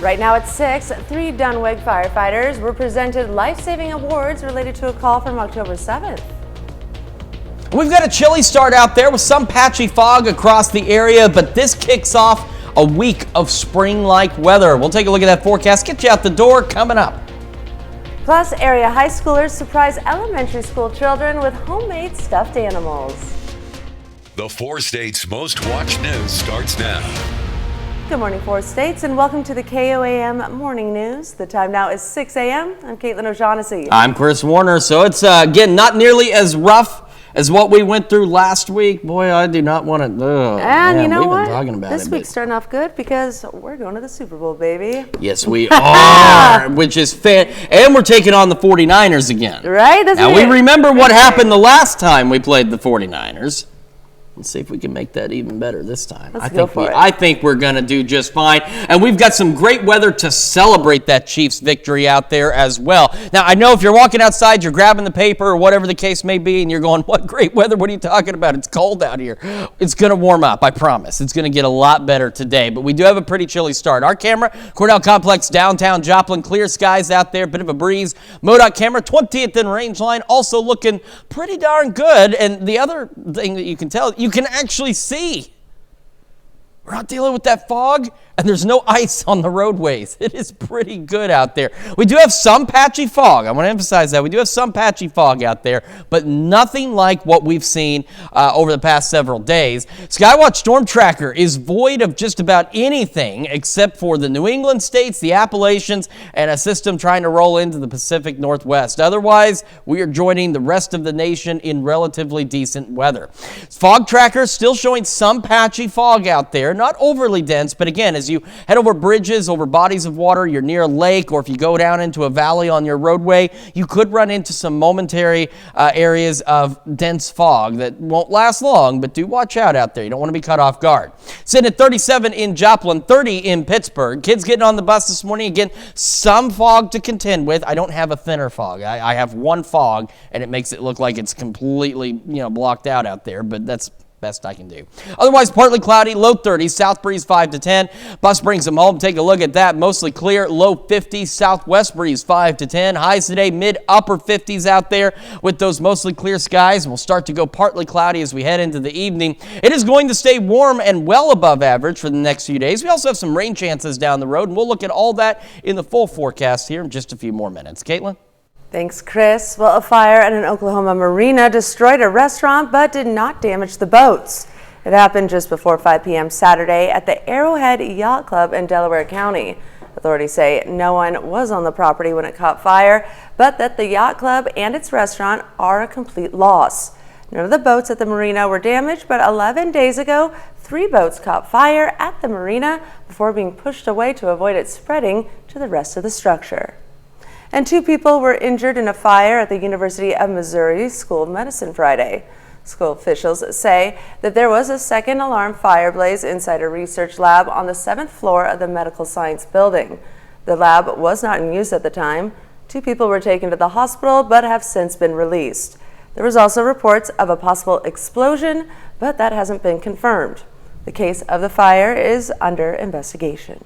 Right now at 6, 3 Dunweg firefighters were presented life-saving awards related to a call from October 7th. We've got a chilly start out there with some patchy fog across the area, but this kicks off a week of spring-like weather. We'll take a look at that forecast, get you out the door coming up. Plus, area high schoolers surprise elementary school children with homemade stuffed animals. The 4 states' most watched news starts now. Good morning, 4 states, and welcome to the KOAM Morning News. The time now is 6 a.m. I'm Caitlin O'Shaughnessy. I'm Chris Warner. So it's, again, not nearly as rough as what we went through last week. Boy, I do not want to. And you know what? Talking about this week's starting off good because we're going to the Super Bowl, baby. Yes, we are, which is fair. And we're taking on the 49ers again. Right? Now, we remember what happened the last time we played the 49ers. Let's see if we can make that even better this time. I think we're going to do just fine. And we've got some great weather to celebrate that Chiefs victory out there as well. Now, I know if you're walking outside, you're grabbing the paper or whatever the case may be, and you're going, what great weather? What are you talking about? It's cold out here. It's going to warm up, I promise. It's going to get a lot better today. But we do have a pretty chilly start. Our camera, Cornell Complex, downtown Joplin, clear skies out there, bit of a breeze. MoDOT camera, 20th in range line, also looking pretty darn good. And the other thing that you can tell, you can actually see. We're not dealing with that fog, and there's no ice on the roadways. It is pretty good out there. We do have some patchy fog. I want to emphasize that. We do have some patchy fog out there, but nothing like what we've seen over the past several days. Skywatch Storm Tracker is void of just about anything except for the New England states, the Appalachians, and a system trying to roll into the Pacific Northwest. Otherwise, we are joining the rest of the nation in relatively decent weather. Fog Tracker still showing some patchy fog out there. Not overly dense, but again, as you head over bridges, over bodies of water, you're near a lake, or if you go down into a valley on your roadway, you could run into some momentary areas of dense fog that won't last long, but do watch out there. You don't want to be caught off guard. Sitting at 37 in Joplin, 30 in Pittsburgh. Kids getting on the bus this morning. Again, some fog to contend with. I don't have a thinner fog. I have one fog, and it makes it look like it's completely, blocked out there, but that's best I can do. Otherwise, partly cloudy, low 30s, south breeze 5 to 10. Bus brings them home. Take a look at that. Mostly clear, low 50s, southwest breeze 5 to 10. Highs today, mid-upper 50s out there with those mostly clear skies. We'll start to go partly cloudy as we head into the evening. It is going to stay warm and well above average for the next few days. We also have some rain chances down the road, and we'll look at all that in the full forecast here in just a few more minutes. Caitlin? Thanks, Chris. Well, a fire at an Oklahoma marina destroyed a restaurant but did not damage the boats. It happened just before 5 p.m. Saturday at the Arrowhead Yacht Club in Delaware County. Authorities say no one was on the property when it caught fire, but that the yacht club and its restaurant are a complete loss. None of the boats at the marina were damaged, but 11 days ago, 3 boats caught fire at the marina before being pushed away to avoid it spreading to the rest of the structure. And 2 people were injured in a fire at the University of Missouri School of Medicine Friday. School officials say that there was a second alarm fire blaze inside a research lab on the 7th floor of the medical science building. The lab was not in use at the time. 2 people were taken to the hospital but have since been released. There was also reports of a possible explosion, but that hasn't been confirmed. The case of the fire is under investigation.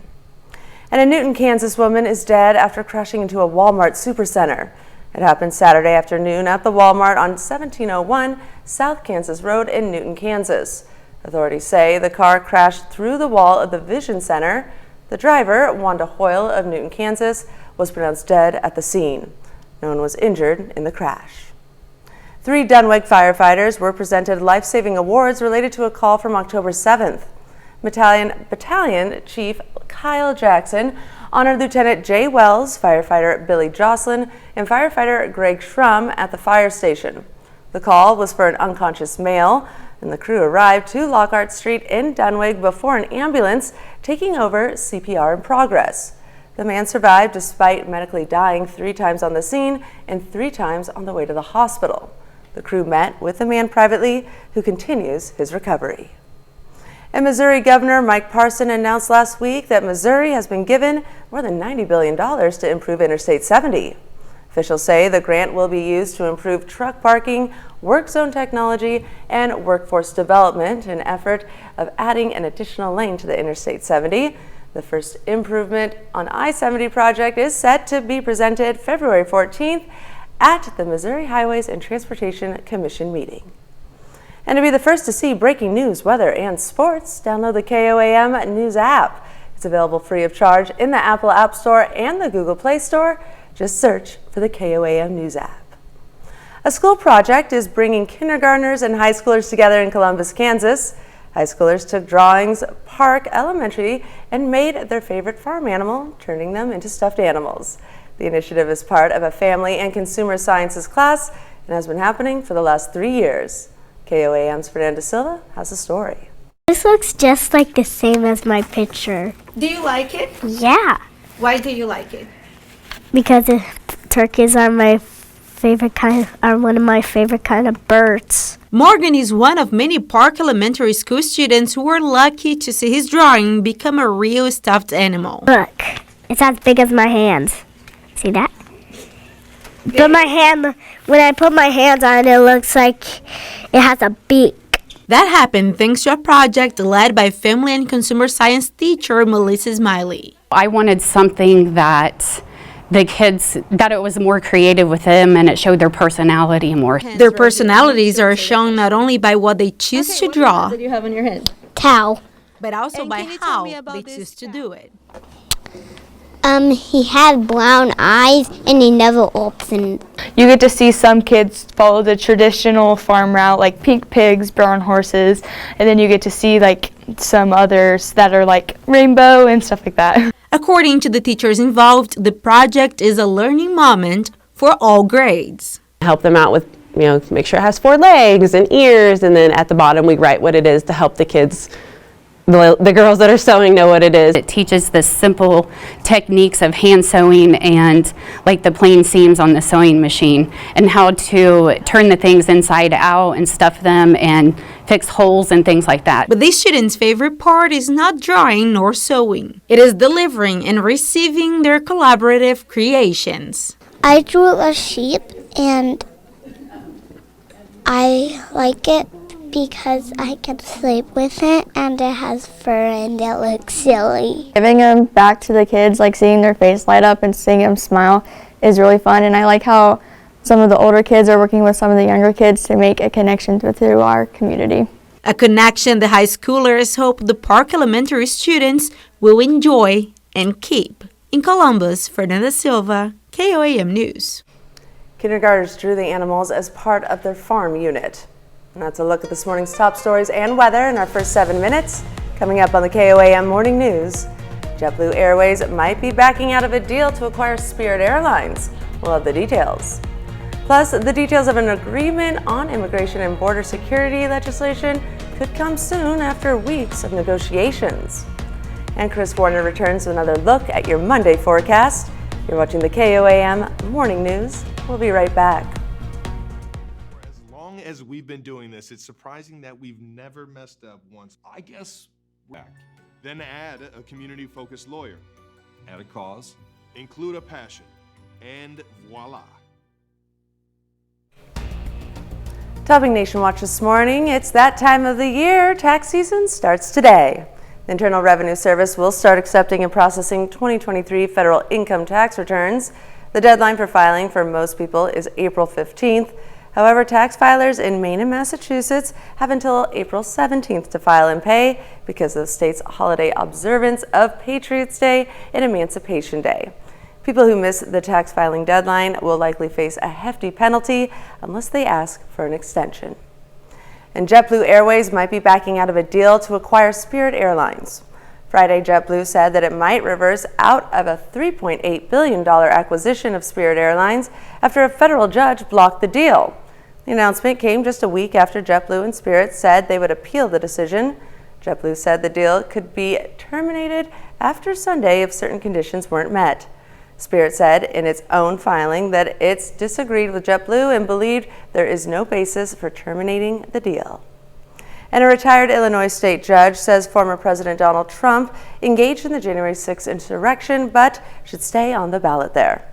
And a Newton, Kansas woman is dead after crashing into a Walmart supercenter. It happened Saturday afternoon at the Walmart on 1701 South Kansas Road in Newton, Kansas. Authorities say the car crashed through the wall of the Vision Center. The driver, Wanda Hoyle of Newton, Kansas, was pronounced dead at the scene. No one was injured in the crash. 3 Dunweg firefighters were presented life-saving awards related to a call from October 7th. Battalion Chief Kyle Jackson honored Lieutenant Jay Wells, firefighter Billy Jocelyn, and firefighter Greg Schrum at the fire station. The call was for an unconscious male, and the crew arrived to Lockhart Street in Dunweg before an ambulance taking over CPR in progress. The man survived despite medically dying 3 times on the scene and 3 times on the way to the hospital. The crew met with the man privately, who continues his recovery. And Missouri Governor Mike Parson announced last week that Missouri has been given more than $90 billion to improve Interstate 70. Officials say the grant will be used to improve truck parking, work zone technology, and workforce development in an effort of adding an additional lane to the Interstate 70. The first improvement on I-70 project is set to be presented February 14th at the Missouri Highways and Transportation Commission meeting. And to be the first to see breaking news, weather, and sports, download the KOAM News app. It's available free of charge in the Apple App Store and the Google Play Store. Just search for the KOAM News app. A school project is bringing kindergartners and high schoolers together in Columbus, Kansas. High schoolers took drawings Park Elementary and made their favorite farm animal, turning them into stuffed animals. The initiative is part of a family and consumer sciences class and has been happening for the last 3 years. KOAM's Fernanda Silva has a story. This looks just like the same as my picture. Do you like it? Yeah, Why do you like it? because the turkeys are one of my favorite kind of birds. Morgan is one of many Park Elementary School students who were lucky to see his drawing become a real stuffed animal. Look, it's as big as my hands. See that? But my hand, when I put my hands on it, it looks like it has a beak. That happened thanks to a project led by family and consumer science teacher Melissa Smiley. I wanted something that the kids, that it was more creative with them and it showed their personality more. Their personalities are shown not only by what they choose to draw, What do you have on your head? Cow. but also by how they choose to do it. He had brown eyes and he never opened. You get to see some kids follow the traditional farm route, like pink pigs, brown horses, and then you get to see like some others that are like rainbow and stuff like that. According to the teachers involved, the project is a learning moment for all grades. Help them out with, make sure it has 4 legs and ears, and then at the bottom we write what it is to help the kids, the girls that are sewing, know what it is. It teaches the simple techniques of hand sewing and like the plain seams on the sewing machine and how to turn the things inside out and stuff them and fix holes and things like that. But these students' favorite part is not drawing nor sewing. It is delivering and receiving their collaborative creations. I drew a sheep and I like it because I can sleep with it and it has fur and it looks silly. Giving them back to the kids, like seeing their face light up and seeing them smile is really fun, and I like how some of the older kids are working with some of the younger kids to make a connection through our community. A connection the high schoolers hope the Park Elementary students will enjoy and keep. In Columbus, Fernanda Silva, KOAM News. Kindergartners drew the animals as part of their farm unit. And that's a look at this morning's top stories and weather in our first 7 minutes. Coming up on the KOAM Morning News, JetBlue Airways might be backing out of a deal to acquire Spirit Airlines. We'll have the details. Plus, the details of an agreement on immigration and border security legislation could come soon after weeks of negotiations. And Chris Warner returns with another look at your Monday forecast. You're watching the KOAM Morning News. We'll be right back. As we've been doing this, it's surprising that we've never messed up once. I guess back. Then add a community-focused lawyer. Add a cause. Include a passion. And voila. Topping Nation Watch this morning, it's that time of the year. Tax season starts today. The Internal Revenue Service will start accepting and processing 2023 federal income tax returns. The deadline for filing for most people is April 15th. However, tax filers in Maine and Massachusetts have until April 17th to file and pay because of the state's holiday observance of Patriots' Day and Emancipation Day. People who miss the tax filing deadline will likely face a hefty penalty unless they ask for an extension. And JetBlue Airways might be backing out of a deal to acquire Spirit Airlines. Friday, JetBlue said that it might reverse out of a $3.8 billion acquisition of Spirit Airlines after a federal judge blocked the deal. The announcement came just a week after JetBlue and Spirit said they would appeal the decision. JetBlue said the deal could be terminated after Sunday if certain conditions weren't met. Spirit said in its own filing that it's disagreed with JetBlue and believed there is no basis for terminating the deal. And a retired Illinois state judge says former President Donald Trump engaged in the January 6th insurrection but should stay on the ballot there.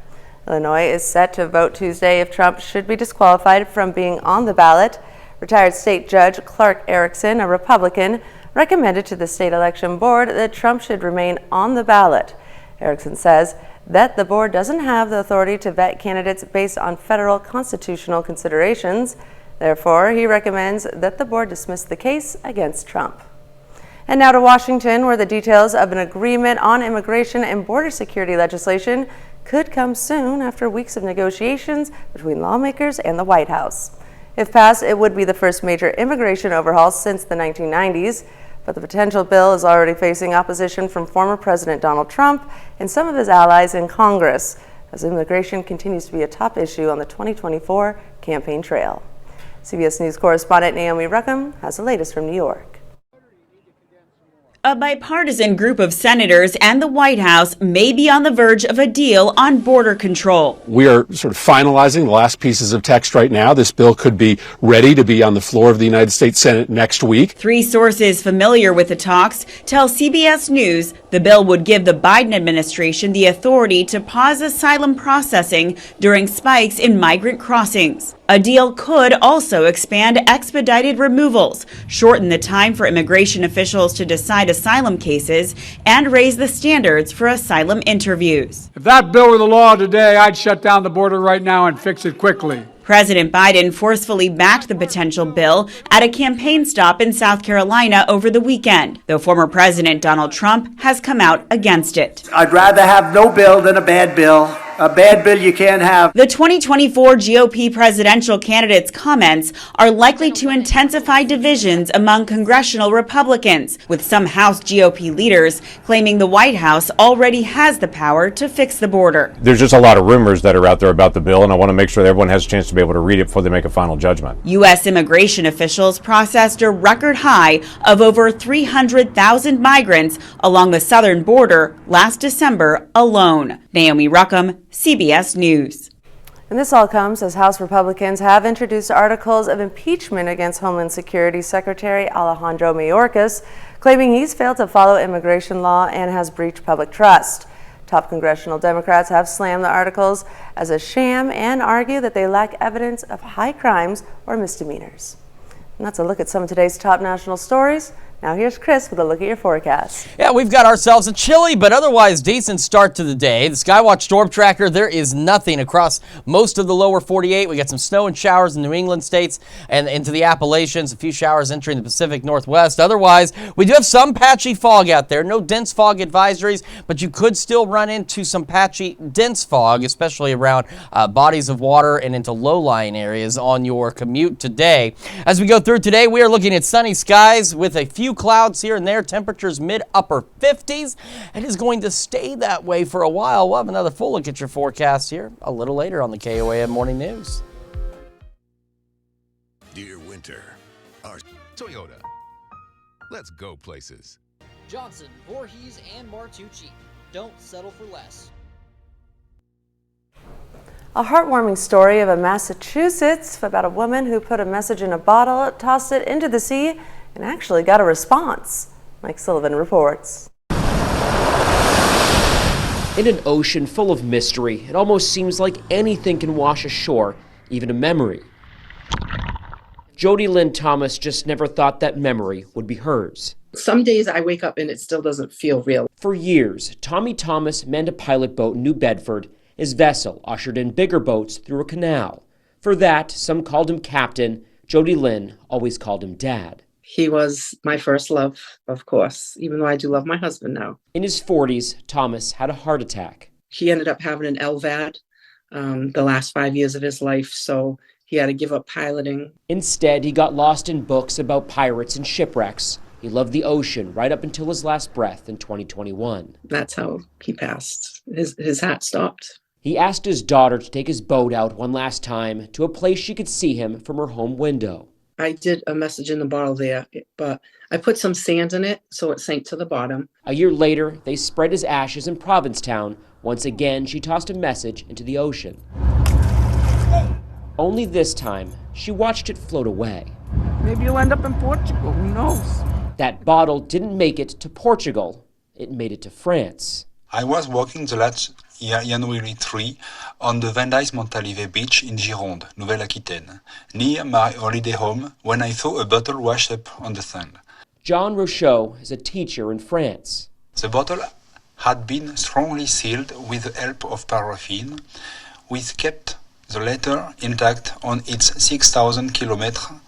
Illinois is set to vote Tuesday if Trump should be disqualified from being on the ballot. Retired state judge Clark Erickson, a Republican, recommended to the state election board that Trump should remain on the ballot. Erickson says that the board doesn't have the authority to vet candidates based on federal constitutional considerations. Therefore, he recommends that the board dismiss the case against Trump. And now to Washington, where the details of an agreement on immigration and border security legislation could come soon after weeks of negotiations between lawmakers and the White House. If passed, it would be the first major immigration overhaul since the 1990s, but the potential bill is already facing opposition from former President Donald Trump and some of his allies in Congress, as immigration continues to be a top issue on the 2024 campaign trail. CBS News correspondent Naomi Ruckham has the latest from New York. A bipartisan group of senators and the White House may be on the verge of a deal on border control. We are sort of finalizing the last pieces of text right now. This bill could be ready to be on the floor of the United States Senate next week. 3 sources familiar with the talks tell CBS News the bill would give the Biden administration the authority to pause asylum processing during spikes in migrant crossings. A deal could also expand expedited removals, shorten the time for immigration officials to decide asylum cases, and raise the standards for asylum interviews. If that bill were the law today, I'd shut down the border right now and fix it quickly. President Biden forcefully backed the potential bill at a campaign stop in South Carolina over the weekend, though former President Donald Trump has come out against it. I'd rather have no bill than a bad bill. A bad bill you can't have. The 2024 GOP presidential candidate's comments are likely to intensify divisions among congressional Republicans, with some House GOP leaders claiming the White House already has the power to fix the border. There's just a lot of rumors that are out there about the bill, and I want to make sure that everyone has a chance to be able to read it before they make a final judgment. U.S. immigration officials processed a record high of over 300,000 migrants along the southern border last December alone. Naomi Ruckham, CBS News. And this all comes as House Republicans have introduced articles of impeachment against Homeland Security Secretary Alejandro Mayorkas, claiming he's failed to follow immigration law and has breached public trust. Top congressional Democrats have slammed the articles as a sham and argue that they lack evidence of high crimes or misdemeanors. And that's a look at some of today's top national stories. Now here's Chris with a look at your forecast. Yeah, we've got ourselves a chilly but otherwise decent start to the day. The Skywatch Storm Tracker, there is nothing across most of the lower 48. We got some snow and showers in the New England states and into the Appalachians, a few showers entering the Pacific Northwest. Otherwise, we do have some patchy fog out there. No dense fog advisories, but you could still run into some patchy dense fog, especially around bodies of water and into low-lying areas on your commute today. As we go through today, we are looking at sunny skies with a few clouds here and there, temperatures mid-upper 50s. It is going to stay that way for a while. We'll have another full look at your forecast here a little later on the KOAM Morning News. Dear winter, our Toyota. Let's go places. Johnson, Voorhees, and Martucci. Don't settle for less. A heartwarming story of a Massachusetts about a woman who put a message in a bottle, tossed it into the sea, and actually got a response. Mike Sullivan reports. In an ocean full of mystery, it almost seems like anything can wash ashore, even a memory. Jody Lynn Thomas just never thought that memory would be hers. Some days I wake up and it still doesn't feel real. For years, Tommy Thomas manned a pilot boat in New Bedford. His vessel ushered in bigger boats through a canal. For that, some called him Captain. Jody Lynn always called him Dad. He was my first love, of course, even though I do love my husband now. In his 40s, Thomas had a heart attack. He ended up having an LVAD the last 5 years of his life, so he had to give up piloting. Instead, he got lost in books about pirates and shipwrecks. He loved the ocean right up until his last breath in 2021. That's how he passed. His heart stopped. He asked his daughter to take his boat out one last time to a place she could see him from her home window. I did a message in the bottle there, but I put some sand in it so it sank to the bottom. A year later, they spread his ashes in Provincetown. Once again, she tossed a message into the ocean. Only this time, she watched it float away. Maybe you'll end up in Portugal, who knows? That bottle didn't make it to Portugal. It made it to France. I was walking the last January 3 on the Vendays-Montalivet beach in Gironde, Nouvelle-Aquitaine, near my holiday home, when I saw a bottle washed up on the sand. John Rochaud is a teacher in France. The bottle had been strongly sealed with the help of paraffin, which kept the letter intact on its 6,000 kilometer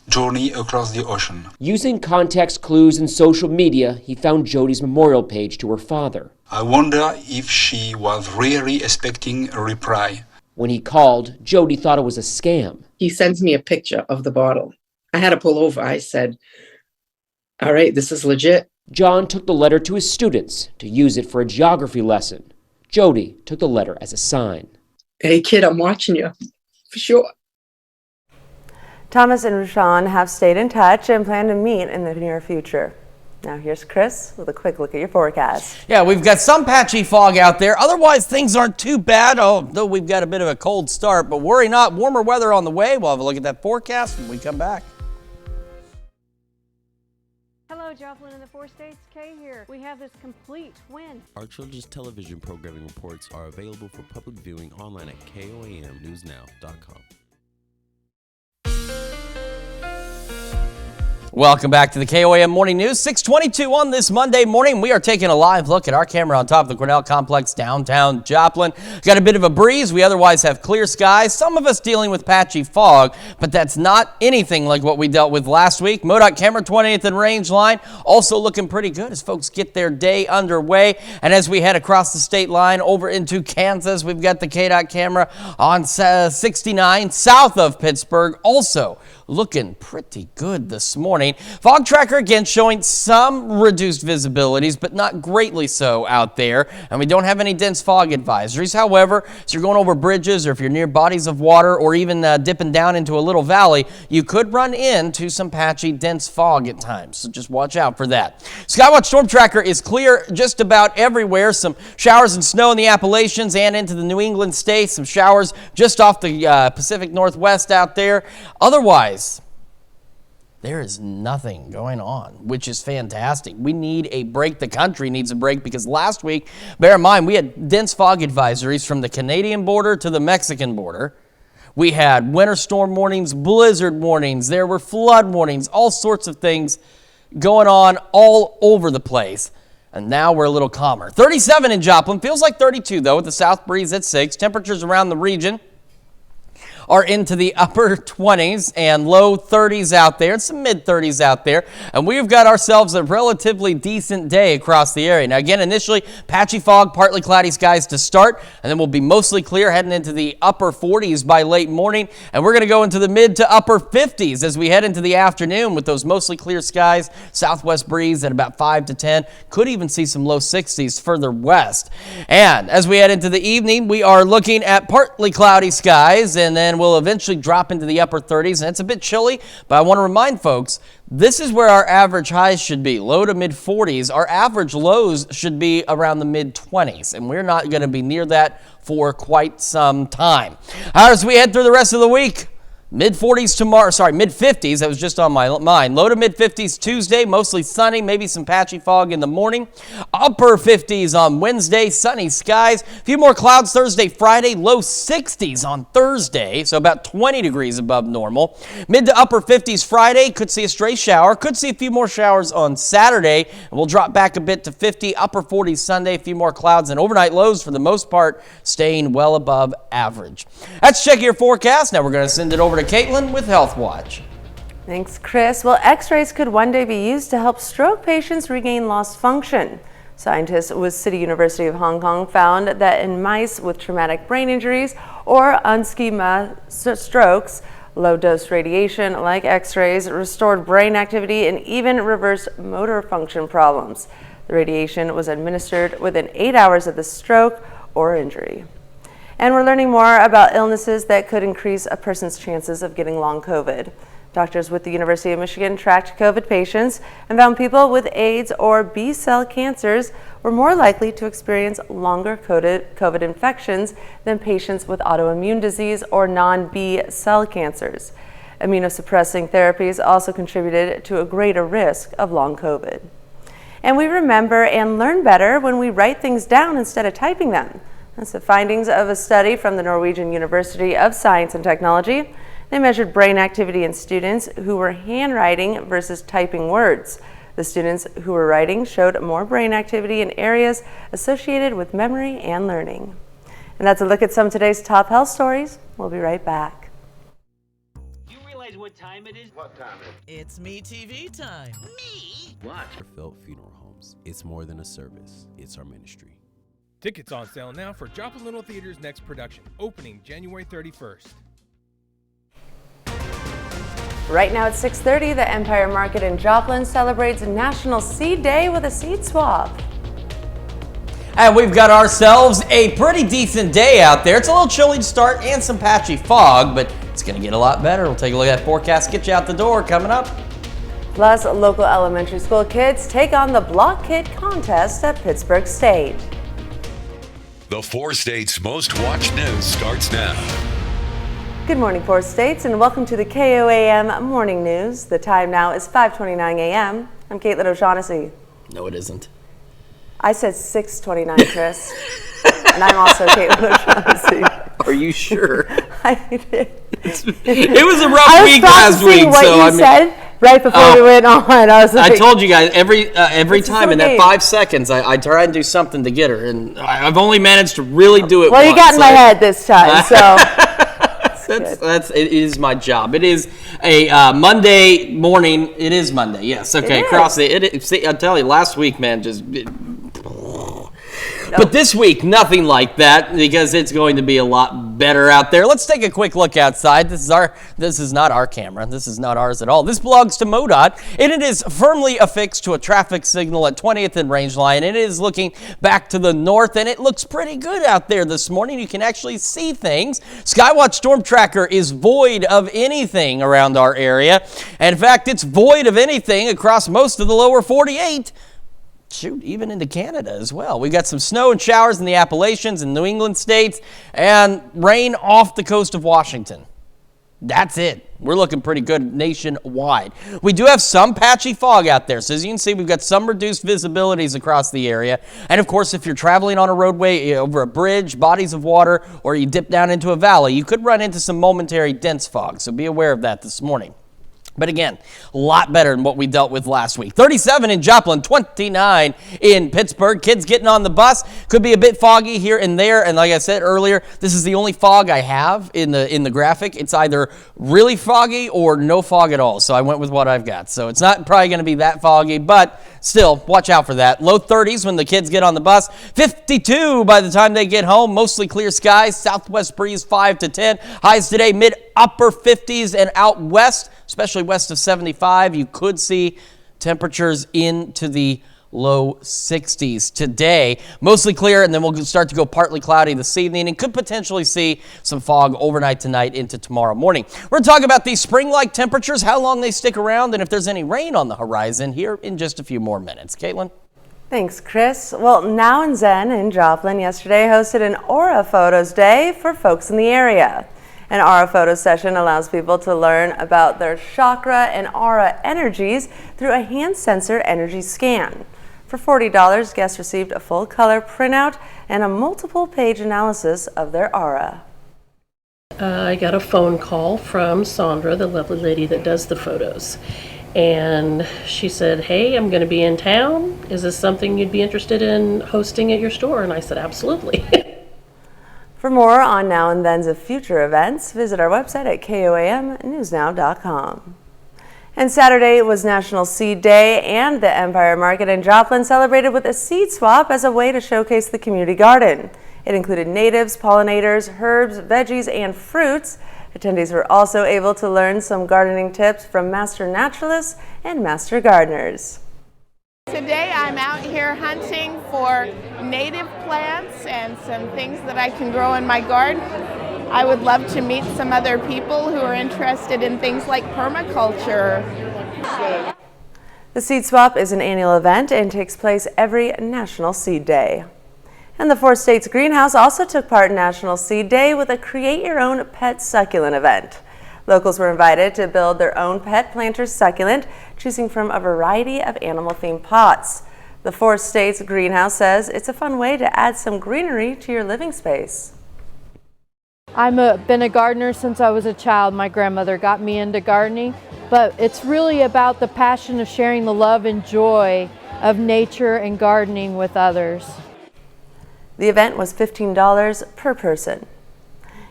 journey across the ocean. Using context clues and social media, he found Jodi's memorial page to her father. I wonder if she was really expecting a reply. When he called, Jodi thought it was a scam. He sends me a picture of the bottle. I had to pull over. I said, all right, this is legit. John took the letter to his students to use it for a geography lesson. Jodi took the letter as a sign. Hey, kid, I'm watching you. For sure. Thomas and Rashawn have stayed in touch and plan to meet in the near future. Now here's Chris with a quick look at your forecast. Yeah, we've got some patchy fog out there. Otherwise, things aren't too bad, although we've got a bit of a cold start. But worry not, warmer weather on the way. We'll have a look at that forecast when we come back. Hello, Joplin and the Four States. Kay here. We have this complete win. Our children's television programming reports are available for public viewing online at KOAMnewsnow.com. Welcome back to the KOAM Morning News. 6:22 on this Monday morning. We are taking a live look at our camera on top of the Cornell Complex, downtown Joplin. Got a bit of a breeze. We otherwise have clear skies. Some of us dealing with patchy fog, but that's not anything like what we dealt with last week. MoDOT camera 20th and Range Line also looking pretty good as folks get their day underway. And as we head across the state line over into Kansas, we've got the KDOT camera on 69 south of Pittsburgh, also looking pretty good this morning. Fog tracker again showing some reduced visibilities, but not greatly so out there. And we don't have any dense fog advisories. However, as you're going over bridges or if you're near bodies of water or even dipping down into a little valley, you could run into some patchy dense fog at times. So just watch out for that. Skywatch Storm Tracker is clear just about everywhere. Some showers and snow in the Appalachians and into the New England states. Some showers just off the Pacific Northwest out there. Otherwise, there is nothing going on, which is fantastic. We need a break. The country needs a break because last week, bear in mind, we had dense fog advisories from the Canadian border to the Mexican border. We had winter storm warnings, blizzard warnings. There were flood warnings, all sorts of things going on all over the place. And now we're a little calmer. 37 in Joplin. Feels like 32, though, with the south breeze at 6. Temperatures around the region are into the upper 20s and low 30s out there and some mid 30s out there. And we've got ourselves a relatively decent day across the area. Now again, initially patchy fog, partly cloudy skies to start, and then we'll be mostly clear heading into the upper 40s by late morning. And we're going to go into the mid to upper 50s as we head into the afternoon with those mostly clear skies, southwest breeze at about 5 to 10. Could even see some low 60s further west. And as we head into the evening, we are looking at partly cloudy skies, and then we'll eventually drop into the upper 30s, and it's a bit chilly, but I want to remind folks, this is where our average highs should be, low to mid 40s. Our average lows should be around the mid 20s, and we're not going to be near that for quite some time. As we head through the rest of the week, mid 40s tomorrow, mid 50s, that was just on my mind. Low to mid 50s Tuesday, mostly sunny, maybe some patchy fog in the morning. Upper 50s on Wednesday, sunny skies. A few more clouds Thursday, Friday, low 60s on Thursday, so about 20 degrees above normal. Mid to upper 50s Friday, could see a stray shower, could see a few more showers on Saturday, and we'll drop back a bit to 50. Upper 40s Sunday, a few more clouds, and overnight lows for the most part staying well above average. Let's check your forecast. Now we're going to send it over to Caitlin with Health Watch. Thanks, Chris. Well, x-rays could one day be used to help stroke patients regain lost function. Scientists with City University of Hong Kong found that in mice with traumatic brain injuries or unschema strokes, low-dose radiation like x-rays restored brain activity and even reversed motor function problems. The radiation was administered within 8 hours of the stroke or injury. And we're learning more about illnesses that could increase a person's chances of getting long COVID. Doctors with the University of Michigan tracked COVID patients and found people with AIDS or B-cell cancers were more likely to experience longer COVID infections than patients with autoimmune disease or non-B-cell cancers. Immunosuppressing therapies also contributed to a greater risk of long COVID. And we remember and learn better when we write things down instead of typing them. That's the findings of a study from the Norwegian University of Science and Technology. They measured brain activity in students who were handwriting versus typing words. The students who were writing showed more brain activity in areas associated with memory and learning. And that's a look at some of today's top health stories. We'll be right back. You realize what time it is? What time is it? It's Me TV time. Me? Watch. Felt Funeral Homes. It's more than a service, it's our ministry. Tickets on sale now for Joplin Little Theater's next production, opening January 31st. Right now at 6:30, the Empire Market in Joplin celebrates National Seed Day with a seed swap. And we've got ourselves a pretty decent day out there. It's a little chilly to start and some patchy fog, but it's going to get a lot better. We'll take a look at that forecast, get you out the door coming up. Plus, local elementary school kids take on the Block Kid contest at Pittsburgh State. The 4 States Most Watched News starts now. Good morning, 4 States, and welcome to the KOAM Morning News. The time now is 5:29 a.m. I'm Caitlin O'Shaughnessy. No, it isn't. I said 6:29, Chris. And I'm also Caitlin O'Shaughnessy. Are you sure? I did. It was a rough week last week. What so you said right before we went on. I was like, I told you guys every time in that 5 seconds I try and do something to get her, and I've only managed to really do it. Well, once, you got in my head this time, so. It is my job. It is a Monday morning. It is Monday. Yes. Okay. Cross it. See, I tell you, last week, man, just. But this week, nothing like that, because it's going to be a lot better out there. Let's take a quick look outside. This is not our camera. This is not ours at all. This belongs to MoDOT, and it is firmly affixed to a traffic signal at 20th and Rangeline, and it is looking back to the north, and it looks pretty good out there this morning. You can actually see things. Skywatch Storm Tracker is void of anything around our area, and in fact, it's void of anything across most of the lower 48. Shoot, even into Canada as well. We got some snow and showers in the Appalachians and New England states, and rain off the coast of Washington. That's it. We're looking pretty good nationwide. We do have some patchy fog out there. So as you can see, we've got some reduced visibilities across the area. And of course, if you're traveling on a roadway, over a bridge, bodies of water, or you dip down into a valley, you could run into some momentary dense fog. So be aware of that this morning. But again, a lot better than what we dealt with last week. 37 in Joplin, 29 in Pittsburgh. Kids getting on the bus. Could be a bit foggy here and there. And like I said earlier, this is the only fog I have in the graphic. It's either really foggy or no fog at all. So I went with what I've got. So it's not probably going to be that foggy, but still, watch out for that. Low 30s when the kids get on the bus. 52 by the time they get home. Mostly clear skies. Southwest breeze 5 to 10. Highs today mid-upper 50s, and out west, especially west of 75, you could see temperatures into the low 60s today. Mostly clear, and then we'll start to go partly cloudy this evening, and could potentially see some fog overnight tonight into tomorrow morning. We're going to talk about these spring-like temperatures, how long they stick around, and if there's any rain on the horizon here in just a few more minutes. Caitlin? Thanks, Chris. Well, Now and Zen in Joplin yesterday hosted an Aura Photos Day for folks in the area. An aura photo session allows people to learn about their chakra and aura energies through a hand sensor energy scan. For $40, guests received a full color printout and a multiple page analysis of their aura. I got a phone call from Sandra, the lovely lady that does the photos. And she said, hey, I'm going to be in town. Is this something you'd be interested in hosting at your store? And I said, absolutely. For more on Now and Then's future events, visit our website at koamnewsnow.com. And Saturday was National Seed Day, and the Empire Market in Joplin celebrated with a seed swap as a way to showcase the community garden. It included natives, pollinators, herbs, veggies, and fruits. Attendees were also able to learn some gardening tips from master naturalists and master gardeners. Today I'm out here hunting for native plants and some things that I can grow in my garden. I would love to meet some other people who are interested in things like permaculture. The Seed Swap is an annual event and takes place every National Seed Day. And the 4 States Greenhouse also took part in National Seed Day with a Create Your Own Pet Succulent event. Locals were invited to build their own pet planter succulent, choosing from a variety of animal-themed pots. The 4 States Greenhouse says it's a fun way to add some greenery to your living space. I've been a gardener since I was a child. My grandmother got me into gardening, but it's really about the passion of sharing the love and joy of nature and gardening with others. The event was $15 per person.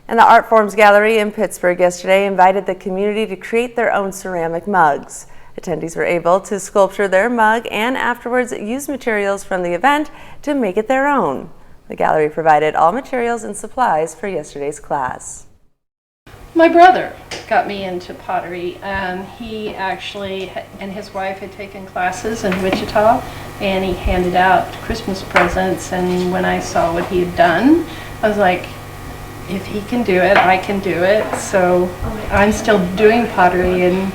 And the Art Forms Gallery in Pittsburgh yesterday invited the community to create their own ceramic mugs. Attendees were able to sculpture their mug and afterwards use materials from the event to make it their own. The gallery provided all materials and supplies for yesterday's class. My brother got me into pottery. He actually and his wife had taken classes in Wichita, and he handed out Christmas presents, and when I saw what he had done, I was like, if he can do it, I can do it. So I'm still doing pottery and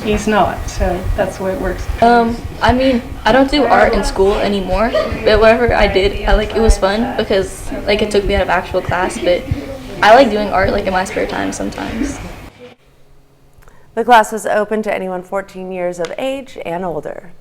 he's not, so that's the way it works. I mean, I don't do art in school anymore, but whatever I did, it was fun because it took me out of actual class, but I like doing art in my spare time sometimes. The class was open to anyone 14 years of age and older.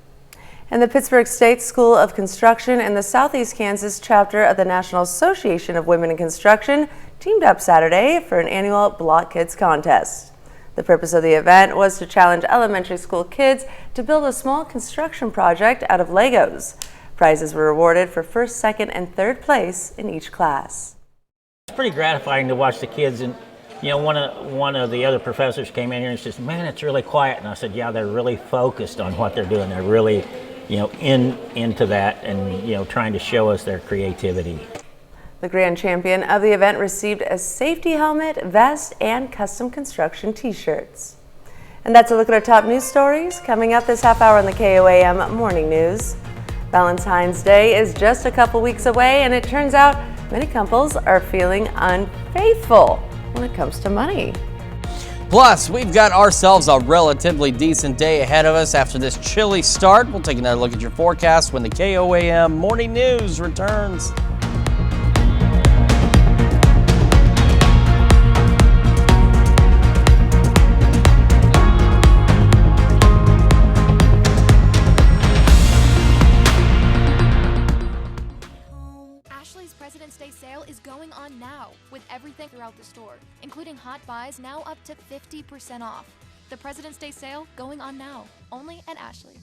And the Pittsburgh State School of Construction and the Southeast Kansas chapter of the National Association of Women in Construction teamed up Saturday for an annual Block Kids contest. The purpose of the event was to challenge elementary school kids to build a small construction project out of Legos. Prizes were awarded for first, second, and third place in each class. It's pretty gratifying to watch the kids, and one of the other professors came in here and says, "Man, it's really quiet." And I said, "Yeah, they're really focused on what they're doing. They're really, into that, and trying to show us their creativity." The grand champion of the event received a safety helmet, vest, and custom construction t-shirts. And that's a look at our top news stories coming up this half hour on the KOAM Morning News. Valentine's Day is just a couple weeks away, and it turns out many couples are feeling unfaithful when it comes to money. Plus, we've got ourselves a relatively decent day ahead of us after this chilly start. We'll take another look at your forecast when the KOAM Morning News returns. President's Day sale is going on now with everything throughout the store, including hot buys now up to 50% off. The President's Day sale going on now, only at Ashley.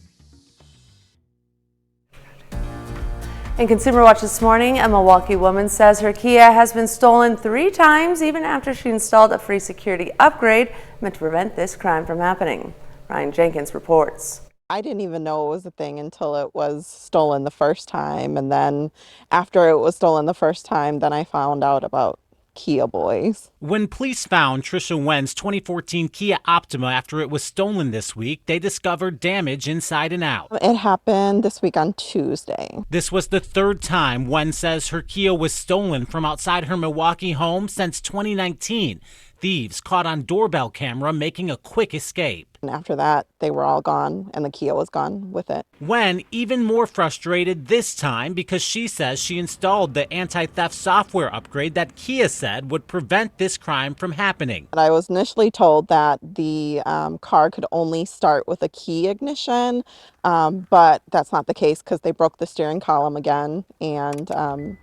In Consumer Watch this morning, a Milwaukee woman says her Kia has been stolen 3 times even after she installed a free security upgrade meant to prevent this crime from happening. Ryan Jenkins reports. I didn't even know it was a thing until it was stolen the first time. And then after it was stolen the first time, then I found out about Kia Boys. When police found Trisha Wen's 2014 Kia Optima after it was stolen this week, they discovered damage inside and out. It happened this week on Tuesday. This was the 3rd time Wen says her Kia was stolen from outside her Milwaukee home since 2019. Thieves caught on doorbell camera making a quick escape. And after that, they were all gone and the Kia was gone with it. Wen even more frustrated this time because she says she installed the anti-theft software upgrade that Kia said would prevent this crime from happening. I was initially told that the car could only start with a key ignition, but that's not the case because they broke the steering column again and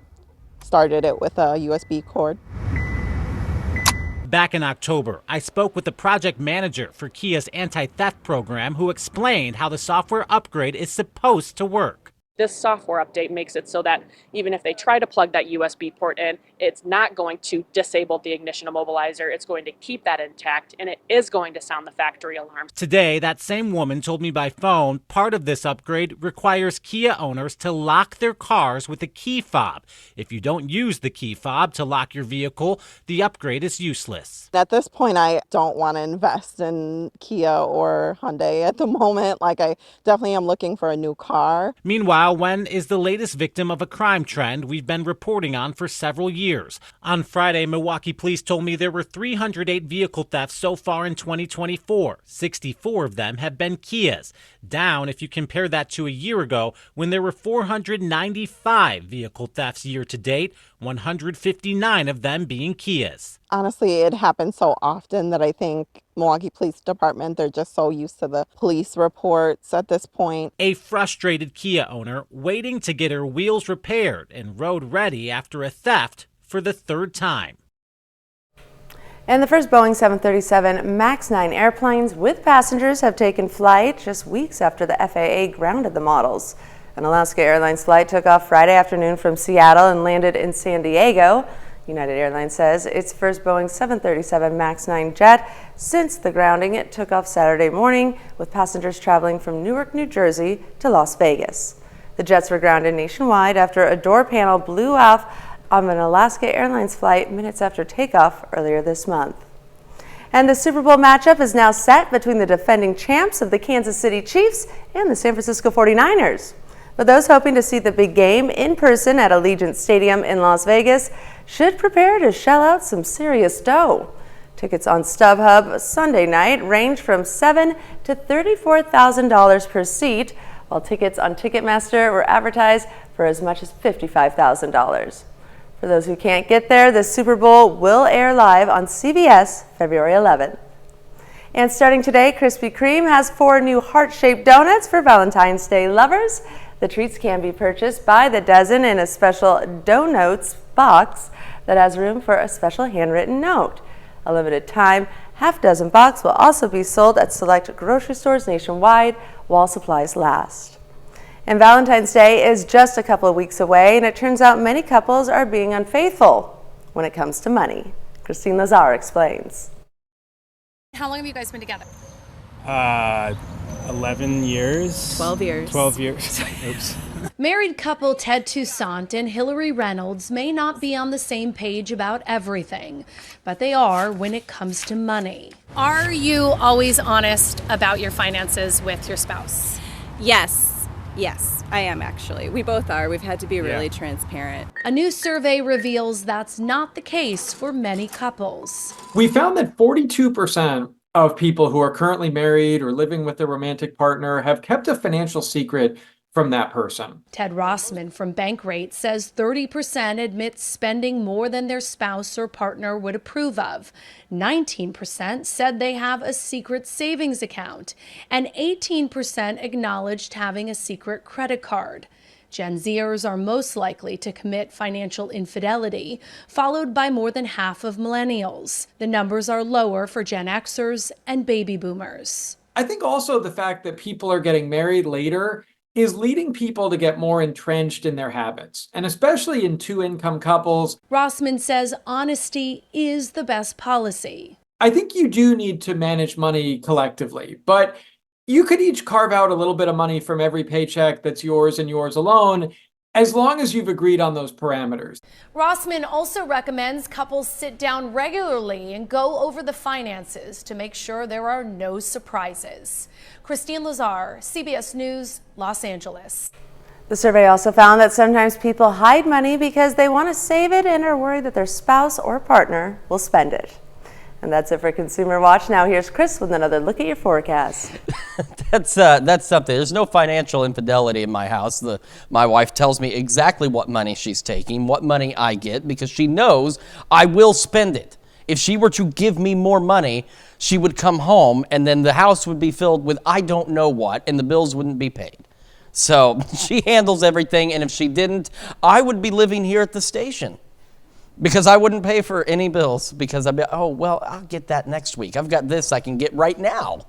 started it with a USB cord. Back in October, I spoke with the project manager for Kia's anti-theft program who explained how the software upgrade is supposed to work. This software update makes it so that even if they try to plug that USB port in, it's not going to disable the ignition immobilizer. It's going to keep that intact, and it is going to sound the factory alarm. Today, that same woman told me by phone part of this upgrade requires Kia owners to lock their cars with a key fob. If you don't use the key fob to lock your vehicle, the upgrade is useless. At this point, I don't want to invest in Kia or Hyundai at the moment. I definitely am looking for a new car. Meanwhile, Wen is the latest victim of a crime trend we've been reporting on for several years. On Friday, Milwaukee police told me there were 308 vehicle thefts so far in 2024. 64 of them have been Kias, down if you compare that to a year ago when there were 495 vehicle thefts year to date, 159 of them being Kias. Honestly, it happens so often that I think Milwaukee Police Department, they're just so used to the police reports at this point. A frustrated Kia owner waiting to get her wheels repaired and road ready after a theft for the 3rd time. And the first Boeing 737 MAX 9 airplanes with passengers have taken flight just weeks after the FAA grounded the models. An Alaska Airlines flight took off Friday afternoon from Seattle and landed in San Diego. United Airlines says its first Boeing 737 MAX 9 jet since the grounding. It took off Saturday morning with passengers traveling from Newark, New Jersey to Las Vegas. The jets were grounded nationwide after a door panel blew off on an Alaska Airlines flight minutes after takeoff earlier this month. And the Super Bowl matchup is now set between the defending champs of the Kansas City Chiefs and the San Francisco 49ers. But those hoping to see the big game in person at Allegiant Stadium in Las Vegas should prepare to shell out some serious dough. Tickets on StubHub Sunday night range from $7,000 to $34,000 per seat, while tickets on Ticketmaster were advertised for as much as $55,000. For those who can't get there, the Super Bowl will air live on CBS February 11th. And starting today, Krispy Kreme has 4 new heart-shaped donuts for Valentine's Day lovers. The treats can be purchased by the dozen in a special Donuts box that has room for a special handwritten note. A limited time half-dozen box will also be sold at select grocery stores nationwide while supplies last. And Valentine's Day is just a couple of weeks away, and it turns out many couples are being unfaithful when it comes to money. Christine Lazar explains. How long have you guys been together? 11 years. 12 years. 12 years. Oops. Married couple Ted Toussaint and Hillary Reynolds may not be on the same page about everything, but they are when it comes to money. Are you always honest about your finances with your spouse? Yes, I am actually. We both are. We've had to be really transparent. A new survey reveals that's not the case for many couples. We found that 42% of people who are currently married or living with their romantic partner have kept a financial secret from that person. Ted Rossman from Bankrate says 30% admit spending more than their spouse or partner would approve of. 19% said they have a secret savings account, and 18% acknowledged having a secret credit card. Gen Zers are most likely to commit financial infidelity, followed by more than half of millennials. The numbers are lower for Gen Xers and baby boomers. I think also the fact that people are getting married later is leading people to get more entrenched in their habits, and especially in two-income couples. Rossman says honesty is the best policy. I think you do need to manage money collectively, but you could each carve out a little bit of money from every paycheck that's yours and yours alone, as long as you've agreed on those parameters. Rossman also recommends couples sit down regularly and go over the finances to make sure there are no surprises. Christine Lazar, CBS News, Los Angeles. The survey also found that sometimes people hide money because they want to save it and are worried that their spouse or partner will spend it. And that's it for Consumer Watch. Now here's Chris with another look at your forecast. That's something. There's no financial infidelity in my house. My wife tells me exactly what money she's taking, what money I get, because she knows I will spend it. If she were to give me more money, she would come home and then the house would be filled with I don't know what, and the bills wouldn't be paid. So she handles everything, and if she didn't, I would be living here at the station. Because I wouldn't pay for any bills, because I'd be, oh, well, I'll get that next week. I've got this I can get right now.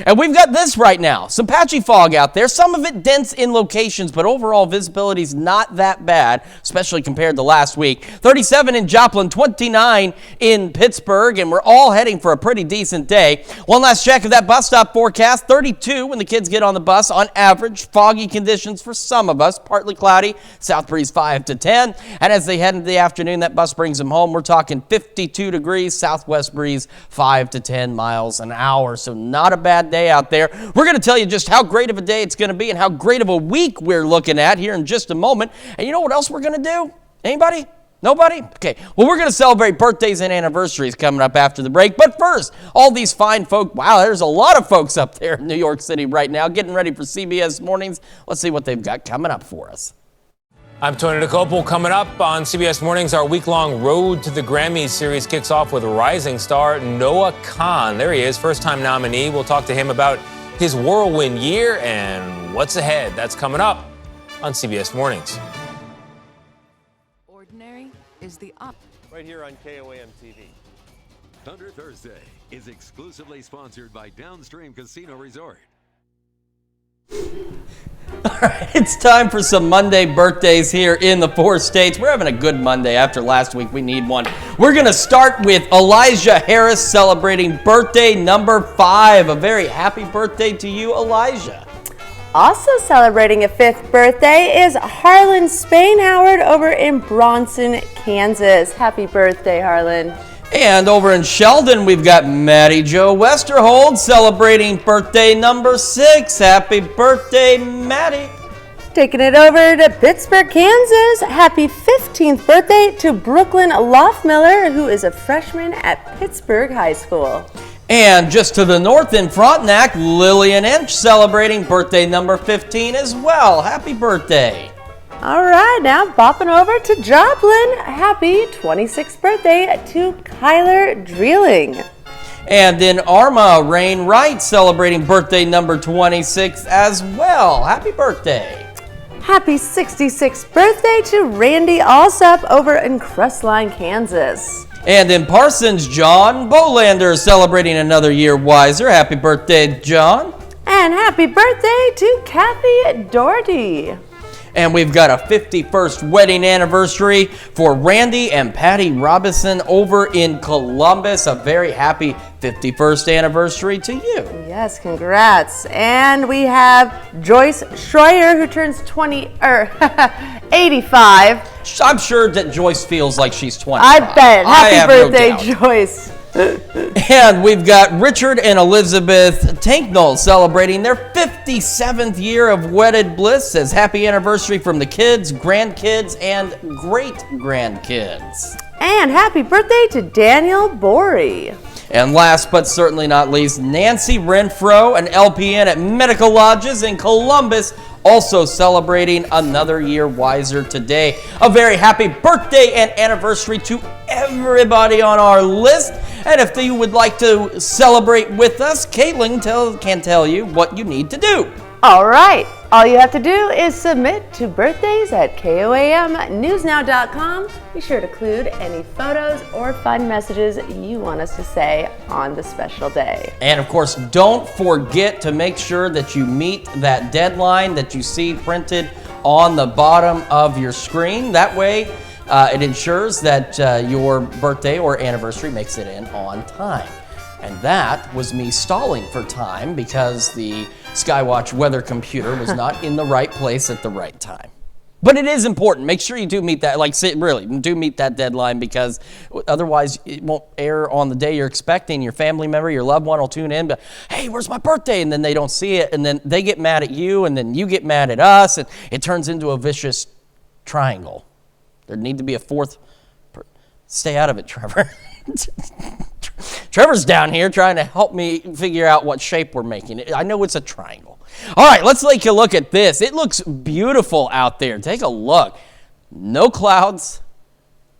And we've got this right now. Some patchy fog out there, some of it dense in locations, but overall visibility is not that bad, especially compared to last week. 37 in Joplin, 29 in Pittsburgh, and we're all heading for a pretty decent day. One last check of that bus stop forecast, 32 when the kids get on the bus on average. Foggy conditions for some of us, partly cloudy, south breeze 5 to 10. And as they head into the afternoon, that bus brings them home. We're talking 52 degrees, southwest breeze 5 to 10 miles an hour. So not a bad day out there. We're going to tell you just how great of a day it's going to be and how great of a week we're looking at here in just a moment. And you know what else we're going to do? Anybody? Nobody? Okay. Well, we're going to celebrate birthdays and anniversaries coming up after the break. But first, all these fine folk. Wow, there's a lot of folks up there in New York City right now getting ready for CBS Mornings. Let's see what they've got coming up for us. I'm Tony DeCopel. Coming up on CBS Mornings, our week-long Road to the Grammys series kicks off with rising star Noah Kahan. There he is, first-time nominee. We'll talk to him about his whirlwind year and what's ahead. That's coming up on CBS Mornings. Ordinary is the up. Right here on KOAM TV. Thunder Thursday is exclusively sponsored by Downstream Casino Resort. All right, it's time for some Monday birthdays here in the 4 states. We're having a good Monday. After last week, we need one. We're going to start with Elijah Harris celebrating birthday number 5. A very happy birthday to you, Elijah. Also celebrating a 5th birthday is Harlan Spain Howard over in Bronson, Kansas. Happy birthday, Harlan. And over in Sheldon, we've got Maddie Jo Westerhold celebrating birthday number 6. Happy birthday, Maddie. Taking it over to Pittsburgh, Kansas. Happy 15th birthday to Brooklyn Loftmiller, who is a freshman at Pittsburgh High School. And just to the north in Frontenac, Lillian Inch celebrating birthday number 15 as well. Happy birthday. All right, now bopping over to Joplin. Happy 26th birthday to Kyler Dreeling. And in Arma, Rain Wright celebrating birthday number 26 as well. Happy birthday. Happy 66th birthday to Randy Alsop over in Crestline, Kansas. And in Parsons, John Bolander celebrating another year wiser. Happy birthday, John. And happy birthday to Kathy Doherty. And we've got a 51st wedding anniversary for Randy and Patty Robinson over in Columbus. A very happy 51st anniversary to you. Yes, congrats. And we have Joyce Schroyer, who turns 85. I'm sure that Joyce feels like she's 25. I bet. Happy birthday, Joyce. And we've got Richard and Elizabeth Tanknell celebrating their 57th year of wedded bliss. Says happy anniversary from the kids, grandkids, and great-grandkids. And happy birthday to Daniel Borey. And last but certainly not least, Nancy Renfro, an LPN at Medical Lodges in Columbus, also celebrating another year wiser today. A very happy birthday and anniversary to everybody on our list. And if you would like to celebrate with us, Caitlin can tell you what you need to do. All right. All you have to do is submit to birthdays at KOAMnewsnow.com. Be sure to include any photos or fun messages you want us to say on the special day. And of course, don't forget to make sure that you meet that deadline that you see printed on the bottom of your screen. That way, it ensures that your birthday or anniversary makes it in on time. And that was me stalling for time because the Skywatch weather computer was not in the right place at the right time. But it is important. Make sure you do meet that, really, do meet that deadline, because otherwise it won't air on the day you're expecting. Your family member, your loved one will tune in, but hey, where's my birthday? And then they don't see it, and then they get mad at you, and then you get mad at us, and it turns into a vicious triangle. There need to be a fourth. Stay out of it, Trevor. Trevor's down here trying to help me figure out what shape we're making. I know it's a triangle. All right, let's take a look at this. It looks beautiful out there. Take a look. No clouds.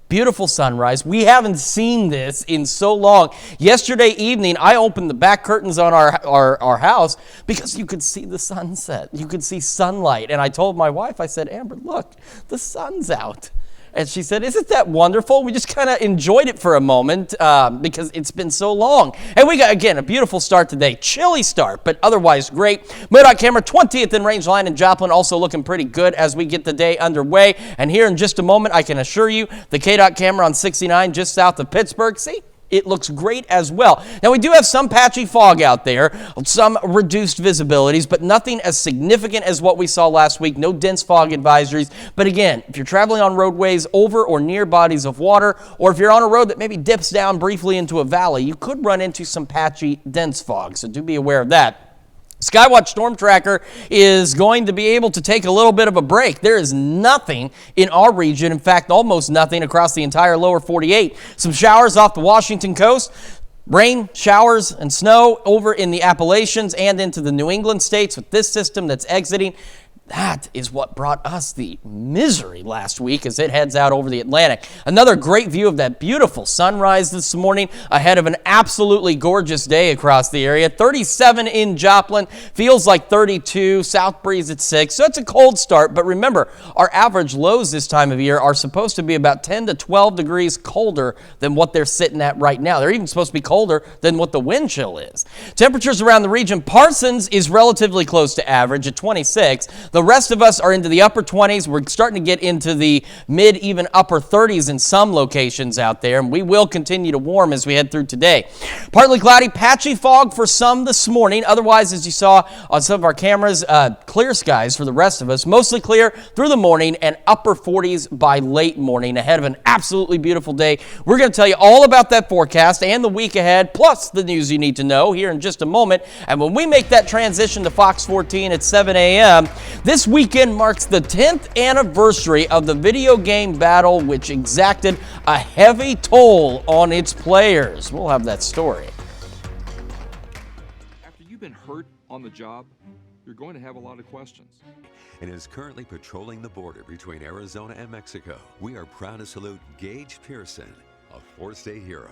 Beautiful sunrise. We haven't seen this in so long. Yesterday evening, I opened the back curtains on our house because you could see the sunset. You could see sunlight. And I told my wife, I said, Amber, look, the sun's out. And she said, isn't that wonderful? We just kind of enjoyed it for a moment because it's been so long. And we got, again, a beautiful start today. Chilly start, but otherwise great. MoDOT camera 20th in Rangeline and Joplin also looking pretty good as we get the day underway. And here in just a moment, I can assure you, the KDOT camera on 69 just south of Pittsburgh. See? It looks great as well. Now, we do have some patchy fog out there, some reduced visibilities, but nothing as significant as what we saw last week. No dense fog advisories. But again, if you're traveling on roadways over or near bodies of water, or if you're on a road that maybe dips down briefly into a valley, you could run into some patchy dense fog. So do be aware of that. Skywatch Storm Tracker is going to be able to take a little bit of a break. There is nothing in our region, in fact, almost nothing across the entire lower 48. Some showers off the Washington coast, rain, showers, and snow over in the Appalachians and into the New England states with this system that's exiting. That is what brought us the misery last week as it heads out over the Atlantic. Another great view of that beautiful sunrise this morning ahead of an absolutely gorgeous day across the area. 37 in Joplin, feels like 32, south breeze at 6. So it's a cold start, but remember, our average lows this time of year are supposed to be about 10 to 12 degrees colder than what they're sitting at right now. They're even supposed to be colder than what the wind chill is. Temperatures around the region, Parsons is relatively close to average at 26. The rest of us are into the upper 20s. We're starting to get into the mid, even upper 30s in some locations out there, and we will continue to warm as we head through today. Partly cloudy, patchy fog for some this morning. Otherwise, as you saw on some of our cameras, clear skies for the rest of us. Mostly clear through the morning and upper 40s by late morning ahead of an absolutely beautiful day. We're going to tell you all about that forecast and the week ahead, plus the news you need to know here in just a moment. And when we make that transition to Fox 14 at 7 a.m., this weekend marks the 10th anniversary of the video game battle, which exacted a heavy toll on its players. We'll have that story. After you've been hurt on the job, you're going to have a lot of questions. And is currently patrolling the border between Arizona and Mexico. We are proud to salute Gage Pearson, a four-state hero.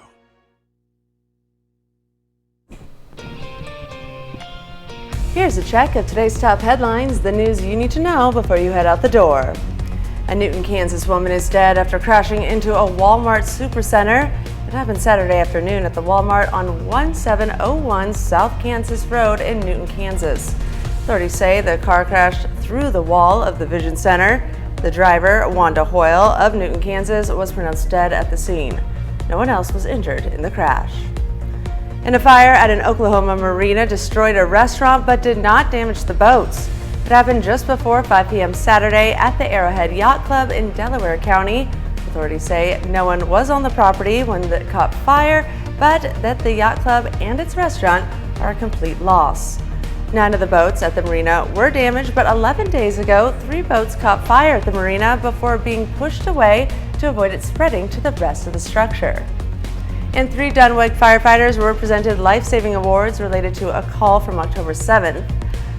Here's a check of today's top headlines, the news you need to know before you head out the door. A Newton, Kansas woman is dead after crashing into a Walmart supercenter. It happened Saturday afternoon at the Walmart on 1701 South Kansas Road in Newton, Kansas. Authorities say the car crashed through the wall of the Vision Center. The driver, Wanda Hoyle of Newton, Kansas, was pronounced dead at the scene. No one else was injured in the crash. And a fire at an Oklahoma marina destroyed a restaurant but did not damage the boats. It happened just before 5 p.m. Saturday at the Arrowhead Yacht Club in Delaware County. Authorities say no one was on the property when it caught fire, but that the yacht club and its restaurant are a complete loss. 9 of the boats at the marina were damaged, but 11 days ago, 3 boats caught fire at the marina before being pushed away to avoid it spreading to the rest of the structure. And 3 Dunwich firefighters were presented life-saving awards related to a call from October 7th.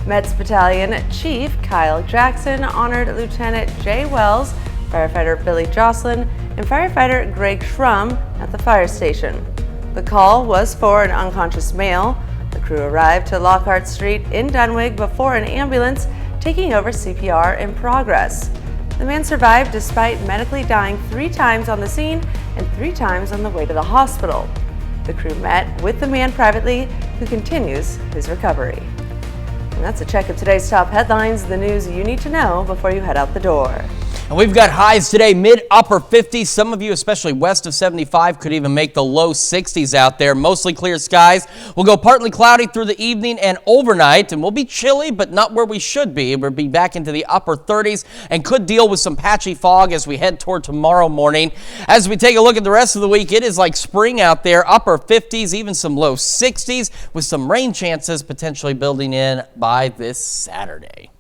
Mets Battalion Chief Kyle Jackson honored Lieutenant Jay Wells, firefighter Billy Jocelyn, and firefighter Greg Schrum at the fire station. The call was for an unconscious male. The crew arrived to Lockhart Street in Dunwich before an ambulance taking over CPR in progress. The man survived despite medically dying 3 times on the scene and 3 times on the way to the hospital. The crew met with the man privately, who continues his recovery. And that's a check of today's top headlines, the news you need to know before you head out the door. And we've got highs today, mid-upper 50s. Some of you, especially west of 75, could even make the low 60s out there. Mostly clear skies. We'll go partly cloudy through the evening and overnight, and we'll be chilly, but not where we should be. We'll be back into the upper 30s and could deal with some patchy fog as we head toward tomorrow morning. As we take a look at the rest of the week, it is like spring out there, upper 50s, even some low 60s, with some rain chances potentially building in by this Saturday.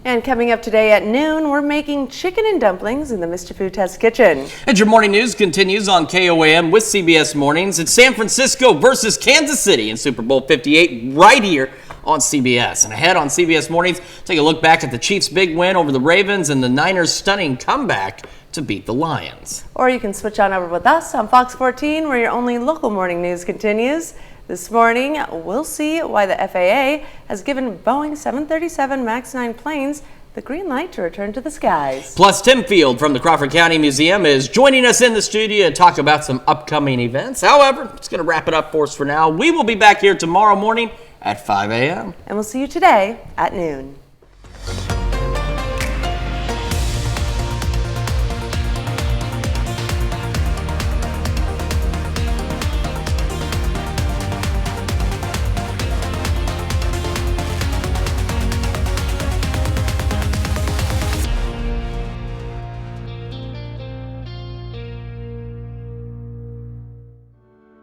And coming up today at noon, we're making chicken and dumplings in the Mr. Food Test kitchen. And your morning news continues on KOAM with CBS Mornings. It's San Francisco versus Kansas City in Super Bowl 58 right here on CBS. And ahead on CBS Mornings, take a look back at the Chiefs' big win over the Ravens and the Niners' stunning comeback to beat the Lions. Or you can switch on over with us on Fox 14, where your only local morning news continues. This morning, we'll see why the FAA has given Boeing 737 MAX 9 planes the green light to return to the skies. Plus, Tim Field from the Crawford County Museum is joining us in the studio to talk about some upcoming events. However, it's going to wrap it up for us for now. We will be back here tomorrow morning at 5 a.m. And we'll see you today at noon.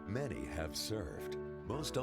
Many have served. Most don't